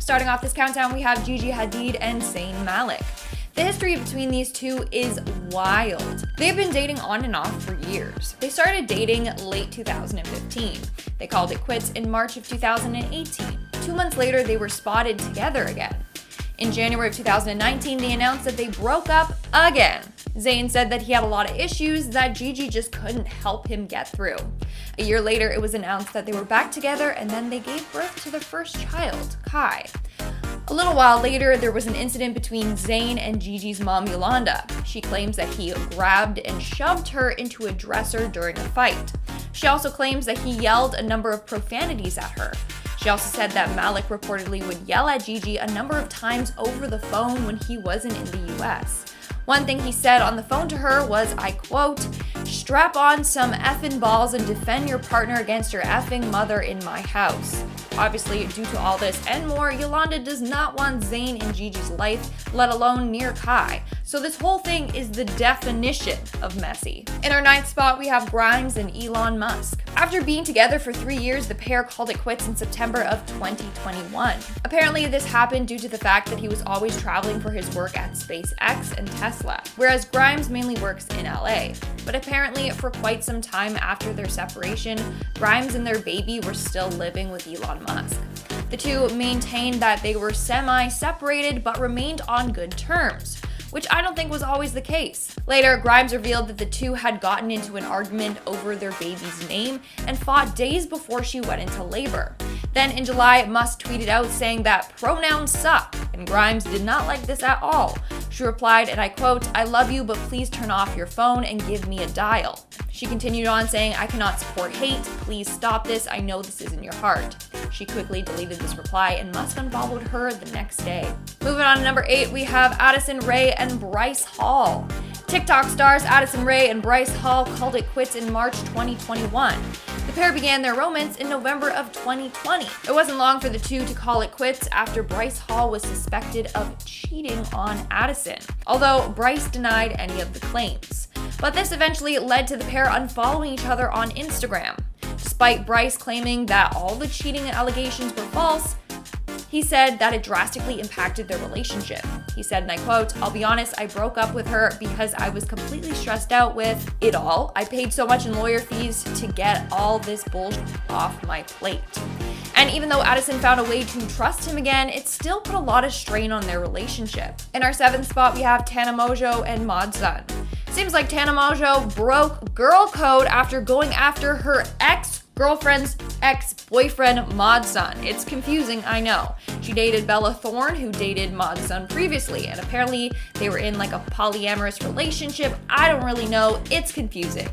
Starting off this countdown, we have Gigi Hadid and Zayn Malik. The history between these two is wild. They've been dating on and off for years. They started dating late 2015. They called it quits in March of 2018. 2 months later, they were spotted together again. In January of 2019, they announced that they broke up again. Zayn said that he had a lot of issues that Gigi just couldn't help him get through. A year later, it was announced that they were back together, and then they gave birth to their first child, Kai. A little while later, there was an incident between Zayn and Gigi's mom, Yolanda. She claims that he grabbed and shoved her into a dresser during a fight. She also claims that he yelled a number of profanities at her. She also said that Malik reportedly would yell at Gigi a number of times over the phone when he wasn't in the US. One thing he said on the phone to her was, I quote, "Strap on some effing balls and defend your partner against your effing mother in my house." Obviously, due to all this and more, Yolanda does not want Zayn in Gigi's life, let alone near Kai. So this whole thing is the definition of messy. In our 9th spot, we have Grimes and Elon Musk. After being together for 3 years, the pair called it quits in September of 2021. Apparently, this happened due to the fact that he was always traveling for his work at SpaceX and Tesla, whereas Grimes mainly works in LA. But apparently, for quite some time after their separation, Grimes and their baby were still living with Elon Musk. The two maintained that they were semi-separated but remained on good terms, which I don't think was always the case. Later, Grimes revealed that the two had gotten into an argument over their baby's name and fought days before she went into labor. Then in July, Musk tweeted out saying that pronouns suck, and Grimes did not like this at all. She replied, and I quote, "I love you, but please turn off your phone and give me a dial." She continued on saying, "I cannot support hate. Please stop this. I know this isn't your heart." She quickly deleted this reply, and Musk unfollowed her the next day. Moving on to number 8, we have Addison Rae and Bryce Hall. TikTok stars Addison Rae and Bryce Hall called it quits in March 2021. The pair began their romance in November of 2020. It wasn't long for the two to call it quits after Bryce Hall was suspected of cheating on Addison, although Bryce denied any of the claims. But this eventually led to the pair unfollowing each other on Instagram. Despite Bryce claiming that all the cheating allegations were false, he said that it drastically impacted their relationship. He said, and I quote, "I'll be honest, I broke up with her because I was completely stressed out with it all. I paid so much in lawyer fees to get all this bullshit off my plate." And even though Addison found a way to trust him again, it still put a lot of strain on their relationship. In our 7th spot, we have Tana Mongeau and Madsen. Seems like Tana Mongeau broke girl code after going after her ex-girlfriend's ex-boyfriend, Madsen. It's confusing, I know. She dated Bella Thorne, who dated Madsen previously, and apparently they were in like a polyamorous relationship. I don't really know. It's confusing.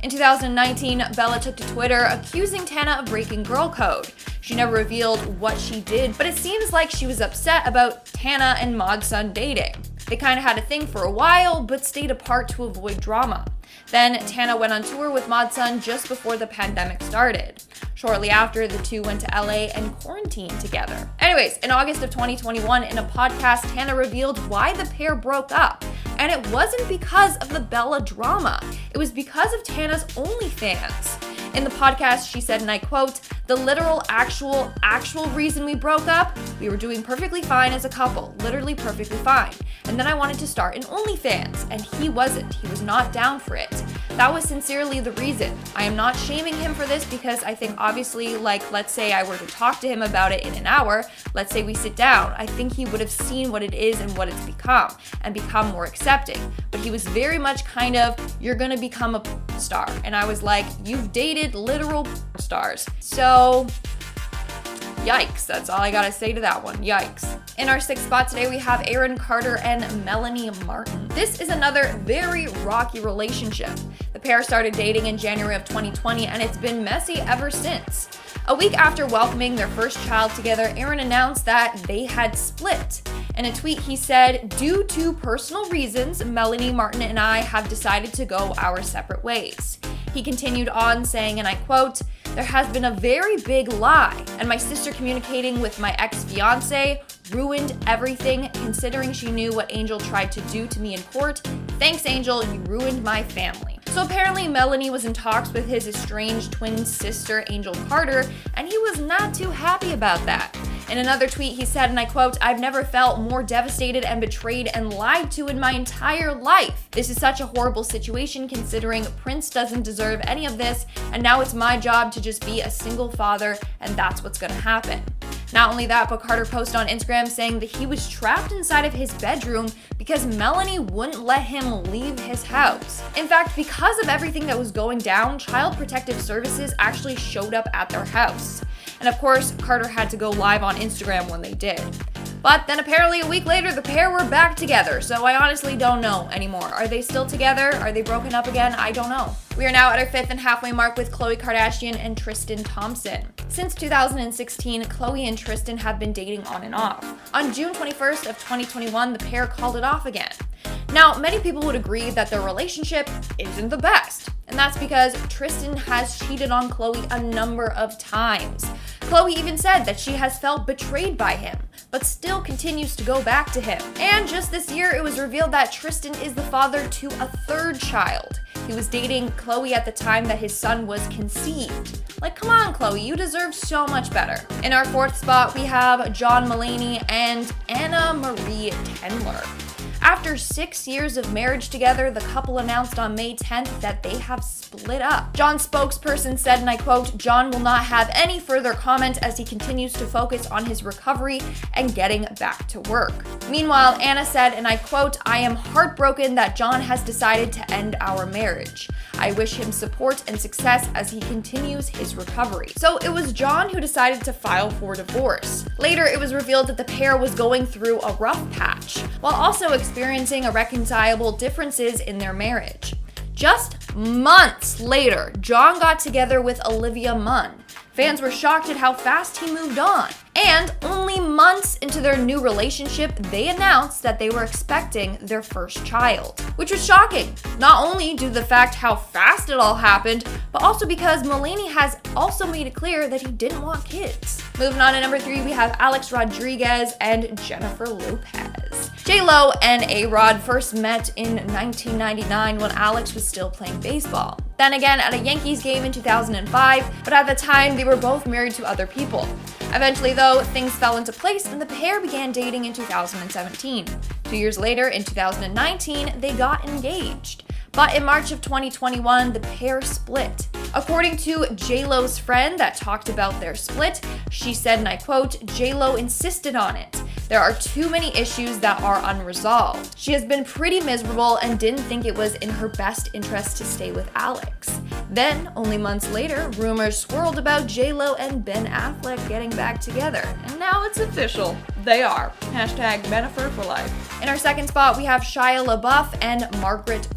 In 2019, Bella took to Twitter accusing Tana of breaking girl code. She never revealed what she did, but it seems like she was upset about Tana and Madsen dating. They kind of had a thing for a while, but stayed apart to avoid drama. Then Tana went on tour with Madsen just before the pandemic started. Shortly after, the two went to LA and quarantined together. Anyways, in August of 2021, in a podcast, Tana revealed why the pair broke up. And it wasn't because of the Bella drama. It was because of Tana's OnlyFans. In the podcast, she said, and I quote, "The literal, actual reason we broke up, we were doing perfectly fine as a couple, literally perfectly fine. And then I wanted to start an OnlyFans, and he wasn't. He was not down for it. That was sincerely the reason. I am not shaming him for this because I think obviously, like, let's say I were to talk to him about it in an hour, let's say we sit down, I think he would have seen what it is and what it's become, and become more accepting. But he was very much kind of, you're gonna become a star." And I was like, you've dated literal stars. So, yikes. That's all I gotta say to that one. Yikes. In our 6th spot today, we have Aaron Carter and Melanie Martin. This is another very rocky relationship. The pair started dating in January of 2020, and it's been messy ever since. A week after welcoming their first child together, Aaron announced that they had split. In a tweet, he said, "Due to personal reasons, Melanie Martin and I have decided to go our separate ways." He continued on saying, and I quote, "There has been a very big lie, and my sister communicating with my ex-fiance ruined everything, considering she knew what Angel tried to do to me in court. Thanks, Angel, you ruined my family." So apparently Melanie was in talks with his estranged twin sister, Angel Carter, and he was not too happy about that. In another tweet, he said, and I quote, "I've never felt more devastated and betrayed and lied to in my entire life. This is such a horrible situation considering Prince doesn't deserve any of this, and now it's my job to just be a single father, and that's what's gonna happen." Not only that, but Carter posted on Instagram saying that he was trapped inside of his bedroom because Melanie wouldn't let him leave his house. In fact, because of everything that was going down, Child Protective Services actually showed up at their house. And of course, Carter had to go live on Instagram when they did. But then apparently a week later, the pair were back together, so I honestly don't know anymore. Are they still together? Are they broken up again? I don't know. We are now at our 5th and halfway mark with Khloe Kardashian and Tristan Thompson. Since 2016, Khloe and Tristan have been dating on and off. On June 21st of 2021, the pair called it off again. Now, many people would agree that their relationship isn't the best, and that's because Tristan has cheated on Khloe a number of times. Khloe even said that she has felt betrayed by him, but still continues to go back to him. And just this year, it was revealed that Tristan is the father to a 3rd child. He was dating Khloe at the time that his son was conceived. Like, come on, Khloe, you deserve so much better. In our 4th spot, we have John Mulaney and Anna Marie Tendler. After 6 years of marriage together, the couple announced on May 10th that they have split up. John's spokesperson said, and I quote, "John will not have any further comment as he continues to focus on his recovery and getting back to work." Meanwhile, Anna said, and I quote, "I am heartbroken that John has decided to end our marriage. I wish him support and success as he continues his recovery." So it was John who decided to file for divorce. Later, it was revealed that the pair was going through a rough patch, while also experiencing irreconcilable differences in their marriage. Just months later, John got together with Olivia Munn. Fans were shocked at how fast he moved on. And only months into their new relationship, they announced that they were expecting their first child, which was shocking. Not only due to the fact how fast it all happened, but also because Mulaney has also made it clear that he didn't want kids. Moving on to number 3, we have Alex Rodriguez and Jennifer Lopez. JLo and A-Rod first met in 1999 when Alex was still playing baseball. Then again at a Yankees game in 2005, but at the time they were both married to other people. Eventually though, things fell into place and the pair began dating in 2017. 2 years later, in 2019, they got engaged. But in March of 2021, the pair split. According to JLo's friend that talked about their split, she said, and I quote, "JLo insisted on it. There are too many issues that are unresolved. She has been pretty miserable and didn't think it was in her best interest to stay with Alex." Then, only months later, rumors swirled about JLo and Ben Affleck getting back together. And now it's official. They are. Hashtag Bennifer for life. In our 2nd spot, we have Shia LaBeouf and Margaret.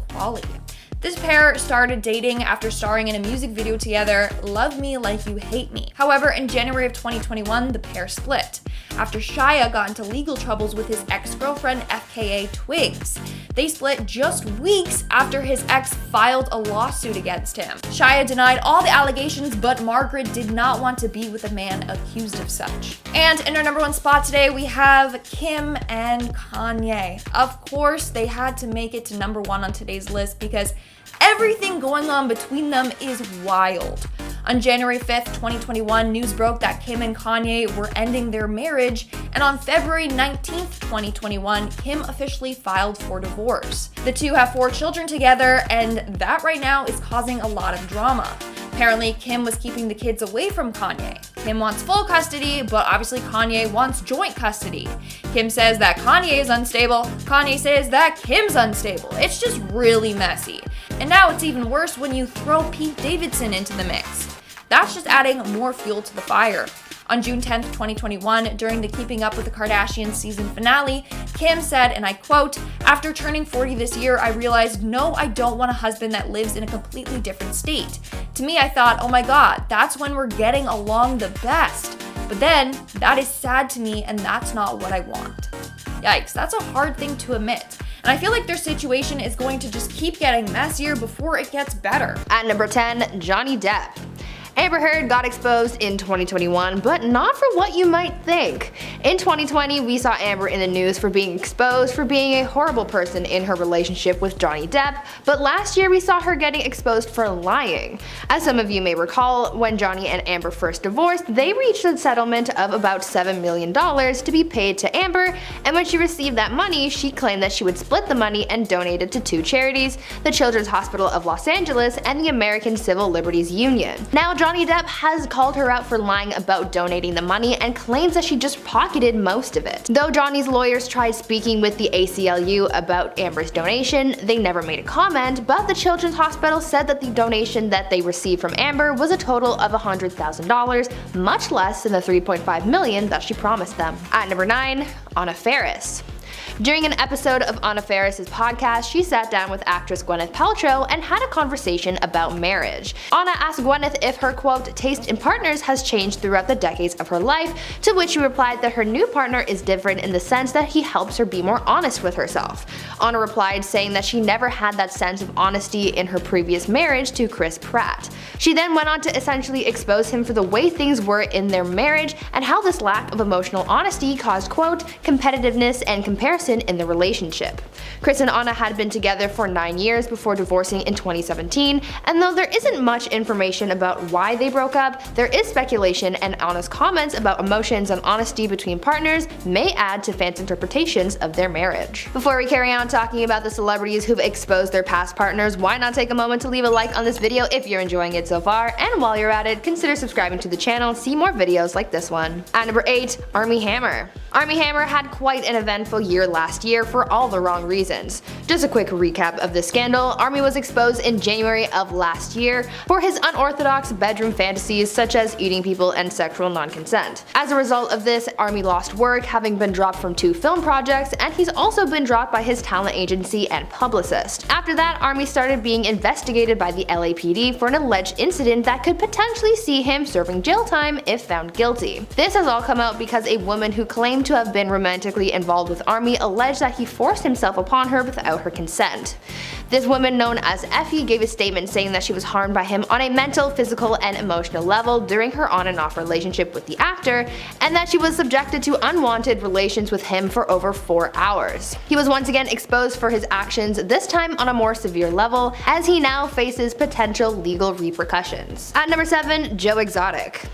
This pair started dating after starring in a music video together, "Love Me Like You Hate Me." However, in January of 2021, the pair split after Shia got into legal troubles with his ex-girlfriend FKA Twigs. They split just weeks after his ex filed a lawsuit against him. Shia denied all the allegations, but Margaret did not want to be with a man accused of such. And in our number 1 spot today, we have Kim and Kanye. Of course, they had to make it to number 1 on today's list because everything going on between them is wild. On January 5th, 2021, news broke that Kim and Kanye were ending their marriage, and on February 19th, 2021, Kim officially filed for divorce. The two have 4 children together, and that right now is causing a lot of drama. Apparently, Kim was keeping the kids away from Kanye. Kim wants full custody, but obviously Kanye wants joint custody. Kim says that Kanye is unstable. Kanye says that Kim's unstable. It's just really messy. And now it's even worse when you throw Pete Davidson into the mix. That's just adding more fuel to the fire. On June 10th, 2021, during the Keeping Up with the Kardashians season finale, Kim said, and I quote, "After turning 40 this year, I realized, no, I don't want a husband that lives in a completely different state. To me, I thought, oh my God, that's when we're getting along the best. But then, that is sad to me, and that's not what I want." Yikes, that's a hard thing to admit. And I feel like their situation is going to just keep getting messier before it gets better. At number 10, Johnny Depp. Amber Heard got exposed in 2021, but not for what you might think. In 2020, we saw Amber in the news for being exposed for being a horrible person in her relationship with Johnny Depp, but last year we saw her getting exposed for lying. As some of you may recall, when Johnny and Amber first divorced, they reached a settlement of about $7 million to be paid to Amber, and when she received that money, she claimed that she would split the money and donate it to two charities, the Children's Hospital of Los Angeles and the American Civil Liberties Union. Now, Johnny Depp has called her out for lying about donating the money and claims that she just pocketed most of it. Though Johnny's lawyers tried speaking with the ACLU about Amber's donation, they never made a comment, but the Children's Hospital said that the donation that they received from Amber was a total of $100,000, much less than the $3.5 million that she promised them. At number 9, Anna Faris. During an episode of Anna Faris' podcast, she sat down with actress Gwyneth Paltrow and had a conversation about marriage. Anna asked Gwyneth if her, quote, taste in partners has changed throughout the decades of her life, to which she replied that her new partner is different in the sense that he helps her be more honest with herself. Anna replied saying that she never had that sense of honesty in her previous marriage to Chris Pratt. She then went on to essentially expose him for the way things were in their marriage and how this lack of emotional honesty caused, quote, competitiveness and comparison in the relationship. Chris and Anna had been together for 9 years before divorcing in 2017, and though there isn't much information about why they broke up, there is speculation, and Anna's comments about emotions and honesty between partners may add to fans' interpretations of their marriage. Before we carry on talking about the celebrities who've exposed their past partners, why not take a moment to leave a like on this video if you're enjoying it so far, and while you're at it, consider subscribing to the channel to see more videos like this one. At number 8, Armie Hammer. Armie Hammer had quite an eventful year last year for all the wrong reasons. Just a quick recap of this scandal, Armie was exposed in January of last year for his unorthodox bedroom fantasies such as eating people and sexual non-consent. As a result of this, Armie lost work, having been dropped from 2 film projects, and he's also been dropped by his talent agency and publicist. After that, Armie started being investigated by the LAPD for an alleged incident that could potentially see him serving jail time if found guilty. This has all come out because a woman who claimed to have been romantically involved with Armie alleged that he forced himself upon her without her consent. This woman, known as Effie, gave a statement saying that she was harmed by him on a mental, physical, and emotional level during her on and off relationship with the actor, and that she was subjected to unwanted relations with him for over 4 hours. He was once again exposed for his actions, this time on a more severe level, as he now faces potential legal repercussions. At number 7, Joe Exotic.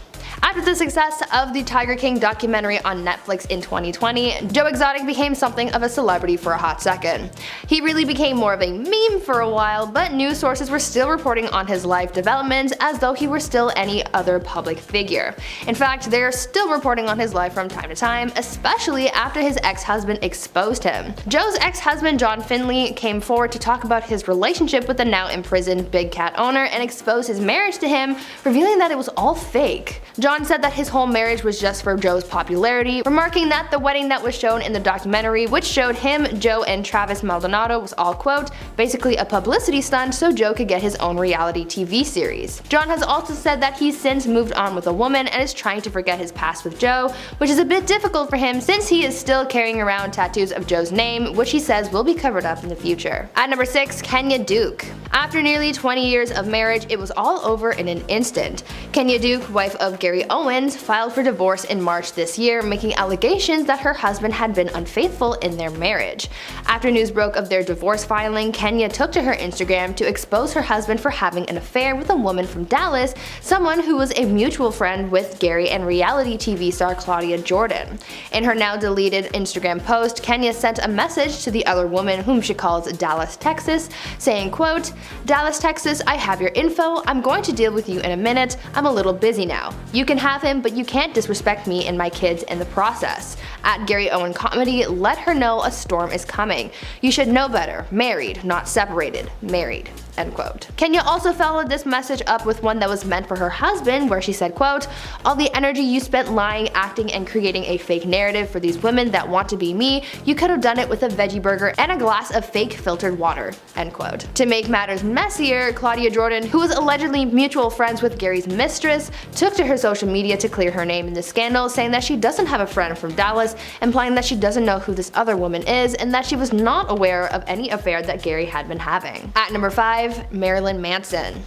After the success of the Tiger King documentary on Netflix in 2020, Joe Exotic became something of a celebrity for a hot second. He really became more of a meme for a while, but news sources were still reporting on his life developments as though he were still any other public figure. In fact, they are still reporting on his life from time to time, especially after his ex-husband exposed him. Joe's ex-husband John Finley came forward to talk about his relationship with the now imprisoned Big Cat owner and expose his marriage to him, revealing that it was all fake. John said that his whole marriage was just for Joe's popularity, remarking that the wedding that was shown in the documentary, which showed him, Joe, and Travis Maldonado, was all, quote, basically a publicity stunt so Joe could get his own reality TV series. John has also said that he's since moved on with a woman and is trying to forget his past with Joe, which is a bit difficult for him since he is still carrying around tattoos of Joe's name, which he says will be covered up in the future. At number 6, Kenya Duke. After nearly 20 years of marriage, it was all over in an instant. Kenya Duke, wife of Gary Owens, filed for divorce in March this year, making allegations that her husband had been unfaithful in their marriage. After news broke of their divorce filing, Kenya took to her Instagram to expose her husband for having an affair with a woman from Dallas, someone who was a mutual friend with Gary and reality TV star Claudia Jordan. In her now deleted Instagram post, Kenya sent a message to the other woman, whom she calls Dallas, Texas, saying, quote, Dallas, Texas, I have your info. I'm going to deal with you in a minute. I'm a little busy now. You can have him, but you can't disrespect me and my kids in the process. At Gary Owen Comedy, let her know a storm is coming. You should know better. Married, not separated. Married. End quote. Kenya also followed this message up with one that was meant for her husband, where she said, quote, all the energy you spent lying, acting, and creating a fake narrative for these women that want to be me, you could have done it with a veggie burger and a glass of fake filtered water. End quote. To make matters messier, Claudia Jordan, who was allegedly mutual friends with Gary's mistress, took to her social media to clear her name in the scandal, saying that she doesn't have a friend from Dallas, implying that she doesn't know who this other woman is and that she was not aware of any affair that Gary had been having. At number 5, Marilyn Manson.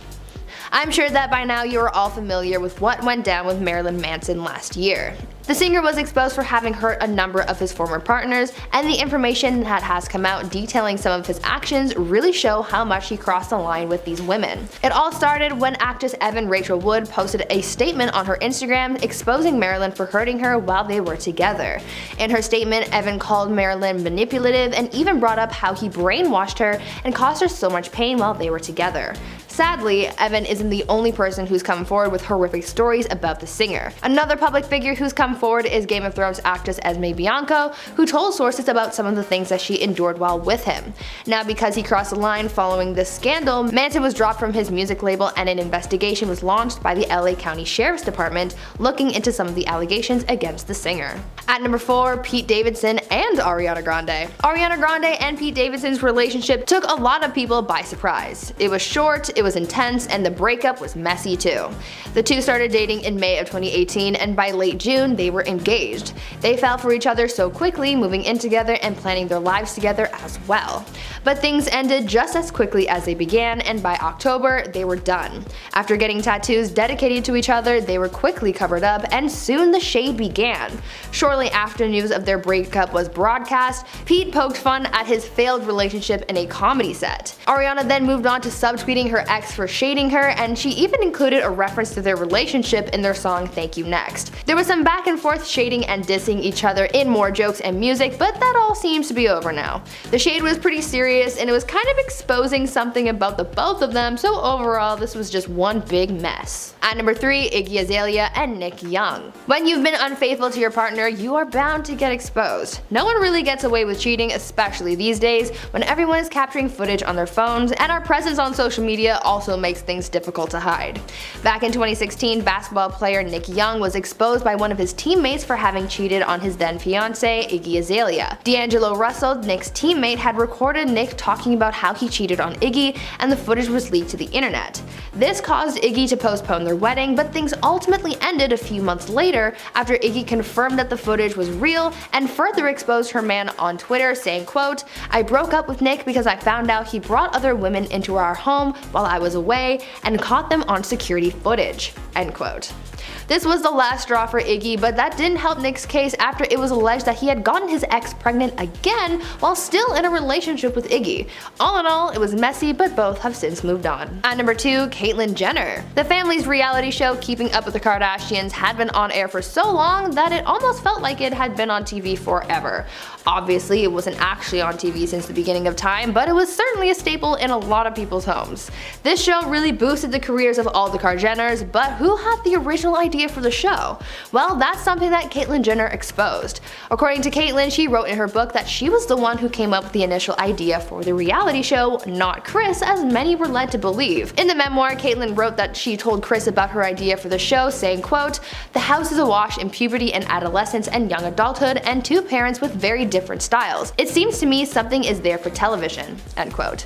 I'm sure that by now you are all familiar with what went down with Marilyn Manson last year. The singer was exposed for having hurt a number of his former partners, and the information that has come out detailing some of his actions really show how much he crossed the line with these women. It all started when actress Evan Rachel Wood posted a statement on her Instagram exposing Marilyn for hurting her while they were together. In her statement, Evan called Marilyn manipulative and even brought up how he brainwashed her and caused her so much pain while they were together. Sadly, Evan isn't the only person who's come forward with horrific stories about the singer. Another public figure who's come forward is Game of Thrones actress Esme Bianco, who told sources about some of the things that she endured while with him. Now, because he crossed the line following this scandal, Manson was dropped from his music label and an investigation was launched by the LA County Sheriff's Department looking into some of the allegations against the singer. At number 4, Pete Davidson and Ariana Grande. Ariana Grande and Pete Davidson's relationship took a lot of people by surprise. It was short, it was intense, and the breakup was messy too. The two started dating in May of 2018, and by late June they were engaged. They fell for each other so quickly, moving in together and planning their lives together as well. But things ended just as quickly as they began, and by October they were done. After getting tattoos dedicated to each other, they were quickly covered up, and soon the shade began. Shortly after news of their breakup was broadcast, Pete poked fun at his failed relationship in a comedy set. Ariana then moved on to subtweeting her ex for shading her, and she even included a reference to their relationship in their song Thank You Next. There was some back and forth shading and dissing each other in more jokes and music, but that all seems to be over now. The shade was pretty serious, and it was kind of exposing something about the both of them, so overall this was just one big mess. At number 3, Iggy Azalea and Nick Young. When you've been unfaithful to your partner, you are bound to get exposed. No one really gets away with cheating, especially these days when everyone is capturing footage on their phones, and our presence on social media also makes things difficult to hide. Back in 2016, basketball player Nick Young was exposed by one of his teammates for having cheated on his then fiancée, Iggy Azalea. D'Angelo Russell, Nick's teammate, had recorded Nick talking about how he cheated on Iggy, and the footage was leaked to the internet. This caused Iggy to postpone their wedding, but things ultimately ended a few months later after Iggy confirmed that the footage was real and further exposed her man on Twitter, saying, quote, "I broke up with Nick because I found out he brought other women into our home while I was away and caught them on security footage," end quote. This was the last straw for Iggy, but that didn't help Nick's case after it was alleged that he had gotten his ex pregnant again while still in a relationship with Iggy. All in all, it was messy, but both have since moved on. At number 2, Caitlyn Jenner. The family's reality show Keeping Up with the Kardashians had been on air for so long that it almost felt like it had been on TV forever. Obviously, it wasn't actually on TV since the beginning of time, but it was certainly a staple in a lot of people's homes. This show really boosted the careers of all the Kardashians, but who had the original idea for the show? Well, that's something that Caitlyn Jenner exposed. According to Caitlyn, she wrote in her book that she was the one who came up with the initial idea for the reality show, not Kris, as many were led to believe. In the memoir, Caitlyn wrote that she told Kris about her idea for the show, saying, quote, "The house is awash in puberty and adolescence and young adulthood, and two parents with very different styles. It seems to me something is there for television," end quote.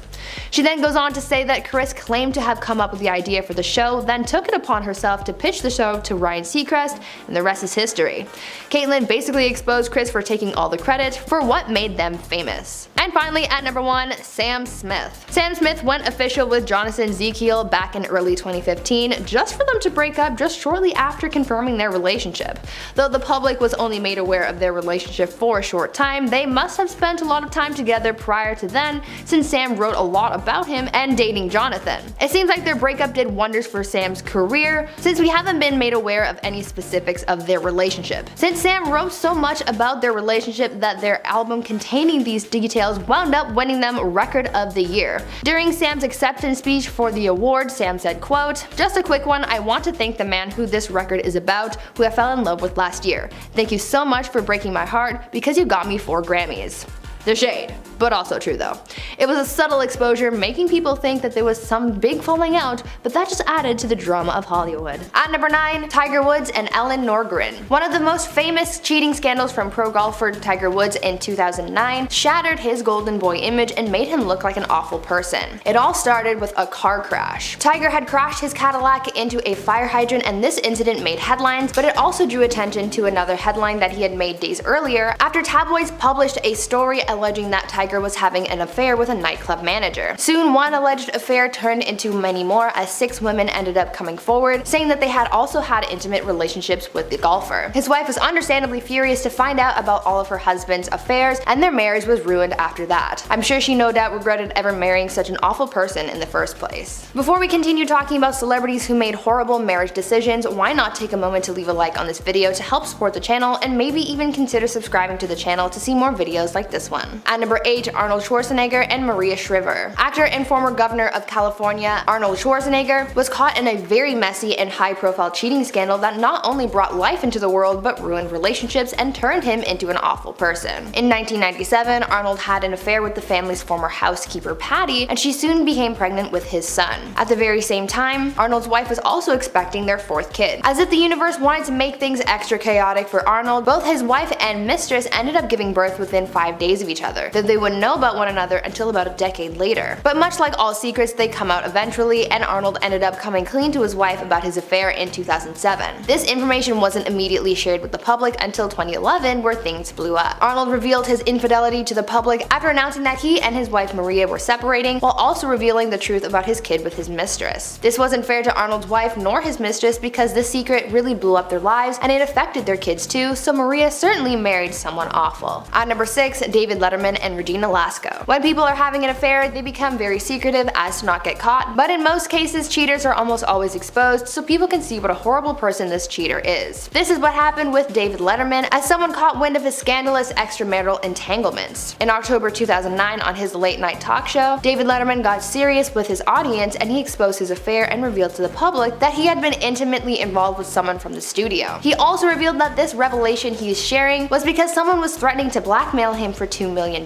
She then goes on to say that Kris claimed to have come up with the idea for the show, then took it upon herself to pitch the show to Ryan Seacrest, and the rest is history. Caitlyn basically exposed Kris for taking all the credit for what made them famous. And finally, at number 1, Sam Smith. Sam Smith went official with Jonathan Ezekiel back in early 2015, just for them to break up just shortly after confirming their relationship. Though the public was only made aware of their relationship for a short time, they must have spent a lot of time together prior to then, since Sam wrote a lot about him and dating Jonathan. It seems like their breakup did wonders for Sam's career, since we haven't been made aware of any specifics of their relationship. Since Sam wrote so much about their relationship that their album containing these details wound up winning them Record of the Year. During Sam's acceptance speech for the award, Sam said, quote, "Just a quick one, I want to thank the man who this record is about, who I fell in love with last year. Thank you so much for breaking my heart, because you got me 4 Grammys. The shade, but also true though. It was a subtle exposure, making people think that there was some big falling out, but that just added to the drama of Hollywood. At number 9, Tiger Woods and Ellen Norgren. One of the most famous cheating scandals from pro golfer Tiger Woods in 2009 shattered his golden boy image and made him look like an awful person. It all started with a car crash. Tiger had crashed his Cadillac into a fire hydrant, and this incident made headlines, but it also drew attention to another headline that he had made days earlier after tabloids published a story alleging that Tiger was having an affair with a nightclub manager. Soon, one alleged affair turned into many more as 6 women ended up coming forward, saying that they had also had intimate relationships with the golfer. His wife was understandably furious to find out about all of her husband's affairs, and their marriage was ruined after that. I'm sure she no doubt regretted ever marrying such an awful person in the first place. Before we continue talking about celebrities who made horrible marriage decisions, why not take a moment to leave a like on this video to help support the channel, and maybe even consider subscribing to the channel to see more videos like this one. At number 8, Arnold Schwarzenegger and Maria Shriver. Actor and former governor of California, Arnold Schwarzenegger, was caught in a very messy and high-profile cheating scandal that not only brought life into the world but ruined relationships and turned him into an awful person. In 1997, Arnold had an affair with the family's former housekeeper Patty, and she soon became pregnant with his son. At the very same time, Arnold's wife was also expecting their 4th kid. As if the universe wanted to make things extra chaotic for Arnold, both his wife and mistress ended up giving birth within 5 days of each other, though they wouldn't know about one another until about a decade later. But much like all secrets, they come out eventually, and Arnold ended up coming clean to his wife about his affair in 2007. This information wasn't immediately shared with the public until 2011, where things blew up. Arnold revealed his infidelity to the public after announcing that he and his wife Maria were separating, while also revealing the truth about his kid with his mistress. This wasn't fair to Arnold's wife nor his mistress because this secret really blew up their lives, and it affected their kids too, so Maria certainly married someone awful. At number 6, David Letterman and Regina Lasko. When people are having an affair, they become very secretive as to not get caught, but in most cases, cheaters are almost always exposed so people can see what a horrible person this cheater is. This is what happened with David Letterman, as someone caught wind of his scandalous extramarital entanglements. In October 2009, on his late-night talk show, David Letterman got serious with his audience and he exposed his affair and revealed to the public that he had been intimately involved with someone from the studio. He also revealed that this revelation he is sharing was because someone was threatening to blackmail him for $2 million.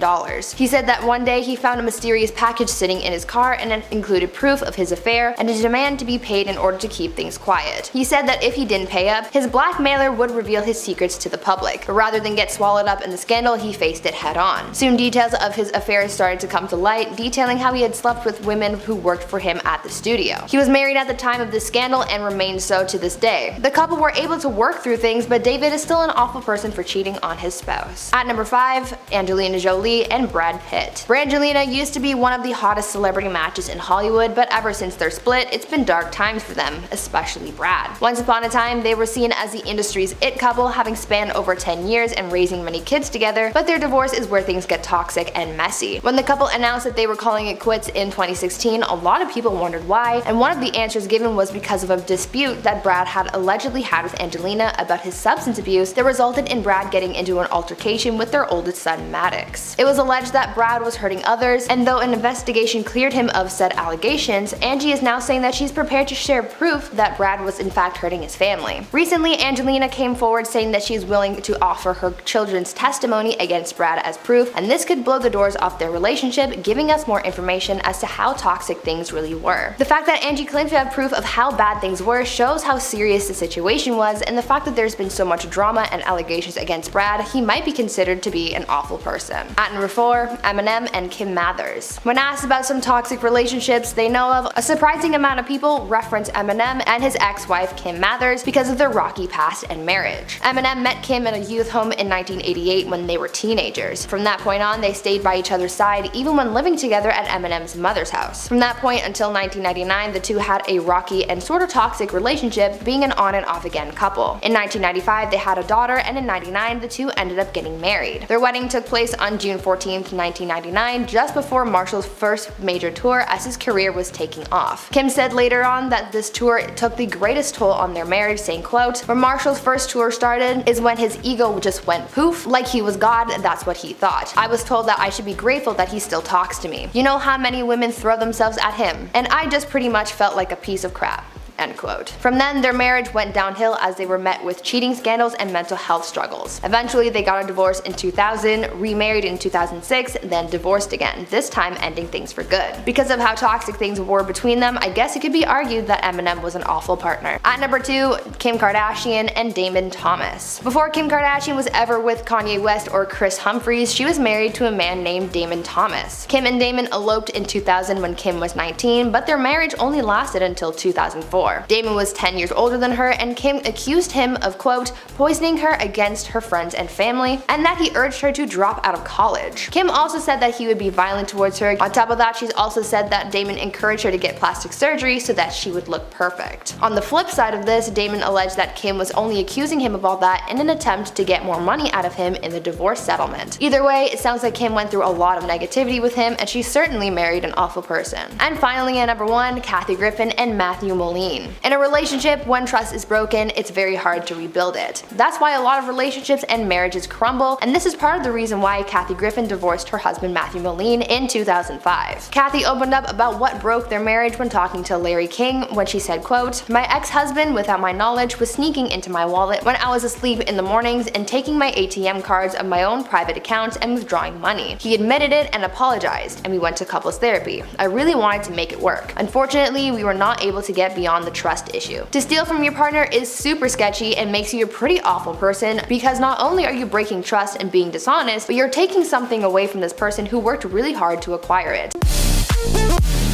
He said that one day he found a mysterious package sitting in his car and it included proof of his affair and a demand to be paid in order to keep things quiet. He said that if he didn't pay up, his blackmailer would reveal his secrets to the public, but rather than get swallowed up in the scandal, he faced it head on. Soon details of his affair started to come to light, detailing how he had slept with women who worked for him at the studio. He was married at the time of this scandal and remains so to this day. The couple were able to work through things, but David is still an awful person for cheating on his spouse. At number 5, Angelina Jolie and Brad Pitt. Brangelina used to be one of the hottest celebrity matches in Hollywood, but ever since their split, it's been dark times for them, especially Brad. Once upon a time, they were seen as the industry's it couple, having spanned over 10 years and raising many kids together, but their divorce is where things get toxic and messy. When the couple announced that they were calling it quits in 2016, a lot of people wondered why, and one of the answers given was because of a dispute that Brad had allegedly had with Angelina about his substance abuse that resulted in Brad getting into an altercation with their oldest son Maddox. It was alleged that Brad was hurting others, and though an investigation cleared him of said allegations, Angie is now saying that she's prepared to share proof that Brad was in fact hurting his family. Recently, Angelina came forward saying that she's willing to offer her children's testimony against Brad as proof, and this could blow the doors off their relationship, giving us more information as to how toxic things really were. The fact that Angie claims to have proof of how bad things were shows how serious the situation was, and the fact that there's been so much drama and allegations against Brad, he might be considered to be an awful person. At number 4, Eminem and Kim Mathers. When asked about some toxic relationships they know of, a surprising amount of people reference Eminem and his ex-wife Kim Mathers because of their rocky past and marriage. Eminem met Kim in a youth home in 1988 when they were teenagers. From that point on, they stayed by each other's side even when living together at Eminem's mother's house. From that point until 1999, the two had a rocky and sort of toxic relationship, being an on and off again couple. In 1995, they had a daughter, and in 1999, the two ended up getting married. Their wedding took place on June 14th, 1999, just before Marshall's first major tour as his career was taking off. Kim said later on that this tour took the greatest toll on their marriage, saying, quote, "When Marshall's first tour started is when his ego just went poof, like he was God, that's what he thought. I was told that I should be grateful that he still talks to me. You know how many women throw themselves at him? And I just pretty much felt like a piece of crap." End quote. From then, their marriage went downhill as they were met with cheating scandals and mental health struggles. Eventually, they got a divorce in 2000, remarried in 2006, then divorced again, this time ending things for good. Because of how toxic things were between them, I guess it could be argued that Eminem was an awful partner. At number 2, Kim Kardashian and Damon Thomas. Before Kim Kardashian was ever with Kanye West or Kris Humphries, she was married to a man named Damon Thomas. Kim and Damon eloped in 2000 when Kim was 19, but their marriage only lasted until 2004. before. Damon was 10 years older than her, and Kim accused him of, quote, poisoning her against her friends and family, and that he urged her to drop out of college. Kim also said that he would be violent towards her. On top of that, she's also said that Damon encouraged her to get plastic surgery so that she would look perfect. On the flip side of this, Damon alleged that Kim was only accusing him of all that in an attempt to get more money out of him in the divorce settlement. Either way, it sounds like Kim went through a lot of negativity with him, and she certainly married an awful person. And finally, at number 1, Kathy Griffin and Matthew Modine. In a relationship, when trust is broken, it's very hard to rebuild it. That's why a lot of relationships and marriages crumble, and this is part of the reason why Kathy Griffin divorced her husband Matthew Modine in 2005. Kathy opened up about what broke their marriage when talking to Larry King, when she said, quote, my ex-husband, without my knowledge, was sneaking into my wallet when I was asleep in the mornings and taking my ATM cards of my own private accounts and withdrawing money. He admitted it and apologized, and we went to couples therapy. I really wanted to make it work. Unfortunately, we were not able to get beyond the trust issue. To steal from your partner is super sketchy and makes you a pretty awful person, because not only are you breaking trust and being dishonest, but you're taking something away from this person who worked really hard to acquire it.